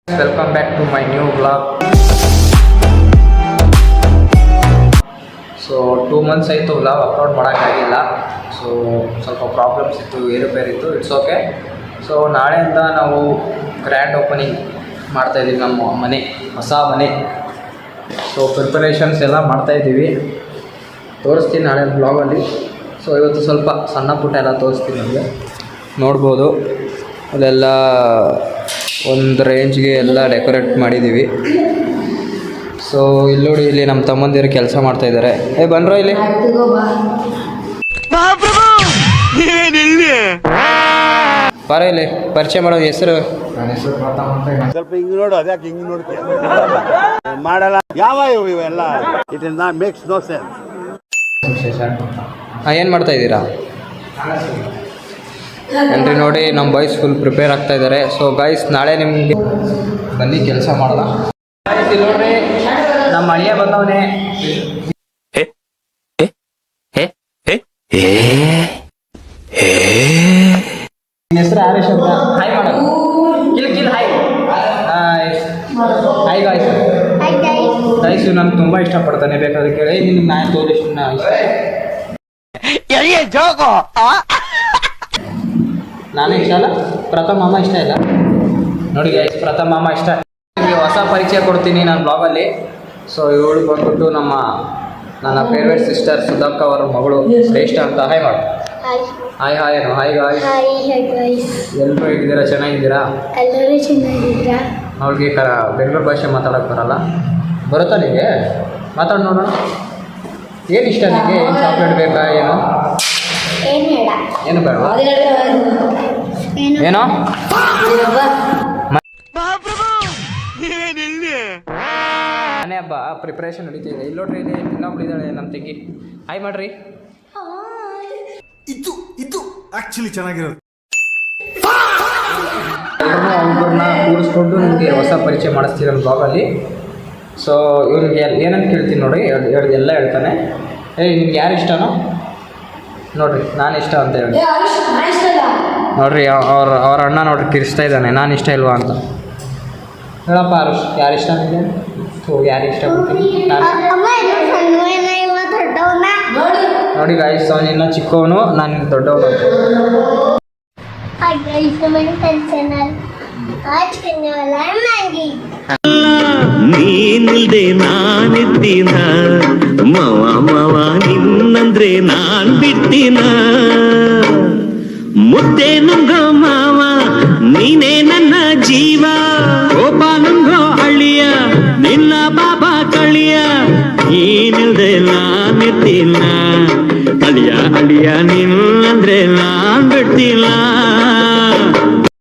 Welcome back to my new blog. So 2 months ಆಯಿತು blog upload ಮಾಡೋಕ್ಕಾಗಿಲ್ಲ. So ಸ್ವಲ್ಪ problems ಇತ್ತು, ಏರುಪೇರಿತ್ತು. It's okay. ಸೊ ನಾಳೆಯಿಂದ ನಾವು ಗ್ರ್ಯಾಂಡ್ ಓಪನಿಂಗ್ ಮಾಡ್ತಾಯಿದ್ದೀವಿ ನಮ್ಮ ಮನೆ, ಹೊಸ ಮನೆ. ಸೊ ಪ್ರಿಪರೇಷನ್ಸ್ ಎಲ್ಲ ಮಾಡ್ತಾಯಿದ್ದೀವಿ, ತೋರಿಸ್ತೀನಿ ನಾಳೆ ಬ್ಲಾಗಲ್ಲಿ. ಸೊ ಇವತ್ತು ಸ್ವಲ್ಪ ಸಣ್ಣ ಪುಟ್ಟ ಎಲ್ಲ ತೋರಿಸ್ತೀನಿ ನಮಗೆ, ನೋಡ್ಬೋದು. ಅದೆಲ್ಲ ಒಂದು ರೇಂಜ್ಗೆ ಎಲ್ಲ ಡೆಕೋರೇಟ್ ಮಾಡಿದ್ದೀವಿ. ಸೊ ಇಲ್ಲಿ ನೋಡಿ, ಇಲ್ಲಿ ನಮ್ಮ ತಮ್ಮಂದಿರು ಕೆಲಸ ಮಾಡ್ತಾಯಿದ್ದಾರೆ. ಬನ್ರೋ ಇಲ್ಲಿ. ಬಾರ ಇಲ್ಲಿ, ಪರಿಚಯ ಮಾಡೋದು. ಹೆಸರು? ನನ್ನ ಹೆಸರು ಪ್ರಥಮ್ ಅಂತ. ಸ್ವಲ್ಪ ಹಿಂಗೆ ನೋಡು, ಅದ್ಯಾಕೆ ಹಿಂಗೆ ನೋಡ್ತೀಯ? ಮಾಡಲ್ಲ ಯಾವ ಇವೆಲ್ಲ. It is not makes no sense. ಏನು ಮಾಡ್ತಾಯಿದ್ದೀರಾ? ಎಲ್ರಿ ನೋಡಿ, ನಮ್ಮ ಬಾಯ್ಸ್ ಫುಲ್ ಪ್ರಿಪೇರ್ ಆಗ್ತಾ ಇದ್ದಾರೆ. ಸೊ ಗಾಯ್ಸ್, ನಾಳೆ ನಿಮಗೆ ಬನ್ನಿ ಕೆಲಸ ಮಾಡೋಣ. ಇಲ್ಲಿ ನೋಡ್ರಿ, ನಮ್ಮ ಅಳಿಯ ಬಂದವನೇ. ಹೆಸರು ಆರೇಶ್ ಅಂತ. ಹಾಯ್ ಮಾಡೋದು, kill hi. Hi guys. Guys ನಾನು ತುಂಬ ಇಷ್ಟಪಡ್ತಾನೆ, ಬೇಕಾದ್ರೆ ಕೇಳಿ. ನಿಮ್ಗೆ ನಾನು ತೋರಿಸಿ ನಾನೇ ಇಷ್ಟ ಅಲ್ಲ, ಪ್ರಥಮ್ ಮಾಮ ಇಷ್ಟ ಇಲ್ಲ. ನೋಡಿ ಗೈಸ್, ಪ್ರಥಮ್ ಮಾಮ ಇಷ್ಟ. ನಿಮಗೆ ಹೊಸ ಪರಿಚಯ ಕೊಡ್ತೀನಿ ನಾನು ಬ್ಲಾಗಲ್ಲಿ. ಸೊ ಇವಳು ಬಂದ್ಬಿಟ್ಟು ನನ್ನ ಫೇವ್ರೇಟ್ ಸಿಸ್ಟರ್ ಸುಧಾಕ್ಕ ಅವರ ಮಗಳು ಶ್ರೇಷ್ಠ ಅಂತ. ಹಾಯ್ ಮಾಡು. ಹಾಯ್ ಹಾಯ್ ಏನು? Hi guys. ಎಲ್ಲರೂ ಹೇಗಿದ್ದೀರಾ? ಚೆನ್ನಾಗಿದ್ದೀರಾ? ಎಲ್ಲರೂ ಚೆನ್ನಾಗಿದ್ದೀರಾ? ಅವ್ಳಿಗೆ ಬೆಂಗಳೂರು ಭಾಷೆ ಮಾತಾಡೋಕ್ಕೆ ಬರಲ್ಲ. ಬರುತ್ತಾ ನಿಮಗೆ? ಮಾತಾಡಿ ನೋಡೋಣ. ಏನು ಇಷ್ಟ ನಿಮಗೆ? ಏನು ಚಾಕ್ಲೇಟ್ ಬೇಕಾ? ಏನು ಏನು ಬೇಡವಾ? ಏನೋ ಮನೆ ಹಬ್ಬ ಪ್ರಿಪ್ರೇಷನ್ ನಡೀತಿದೆ. ಇಲ್ಲಿ ನೋಡ್ರಿ, ಇಲ್ಲಿ ಇನ್ನೊಬ್ಳಿದ್ದಾಳೆ ನಮ್ಮ ತಂಗಿ. ಹಾಯ್ ಮಾಡ್ರಿ. ಇದು ಆಕ್ಚುಲಿ ಚೆನ್ನಾಗಿರೋದು. ಒಬ್ಬರನ್ನ ಕೂರಿಸ್ಕೊಂಡು ನಿಮಗೆ ಹೊಸ ಪರಿಚಯ ಮಾಡಿಸ್ತೀರ ನಮ್ಮ ಬ್ಲಾಗಲ್ಲಿ. ಸೊ ಇವ್ನಿಗೆ ಏನಂತ ಕೇಳ್ತೀನಿ ನೋಡಿ, ಎಲ್ಲ ಹೇಳ್ತಾನೆ. ನಿಮ್ಗೆ ಯಾರು ಇಷ್ಟನೋ ನೋಡ್ರಿ, ನಾನು ಇಷ್ಟ ಅಂತ ಹೇಳಿ. ನೋಡ್ರಿ, ಅವ್ರ ಅಣ್ಣ ನೋಡ್ರಿ ಕಿರಿಸ್ತಾ ಇದ್ದಾನೆ, ನಾನು ಇಷ್ಟ ಇಲ್ವಾ ಅಂತ. ಹೇಳಪ್ಪ ಆರುಷ್, ಯಾರು ಇಷ್ಟ ನಿಮಗೆ? ಯಾರು ಇಷ್ಟ ಬರ್ತೀನಿ ನಾನು? ನೋಡಿ ಗಾಯ್ಸ್, ಅವನು ಇನ್ನೂ ಚಿಕ್ಕವನು, ನಾನು ದೊಡ್ಡವನು ಅಂತ. ನೀನಿಲ್ದೆ ನಾನಿದ್ದೀನ ಮವ ನಿನ್ನಂದ್ರೆ ನಾನ್ ಬಿಟ್ಟಿನ. ಮುದ್ದೆ ನುಂಗೋ ಮಾವ ನೀನೇ ನನ್ನ ಜೀವ. ಕೋಪ ನುಂಗೋ ಅಳಿಯ ನಿನ್ನ ಬಾಬಾ ಕಳಿಯ. ನೀನಿಲ್ದೆ ನಾನಿದ್ದೀನ ಅಳಿಯ ನಿನ್ನಂದ್ರೆ ನಾನ್ ಬಿಟ್ಟಿಲ್ಲ.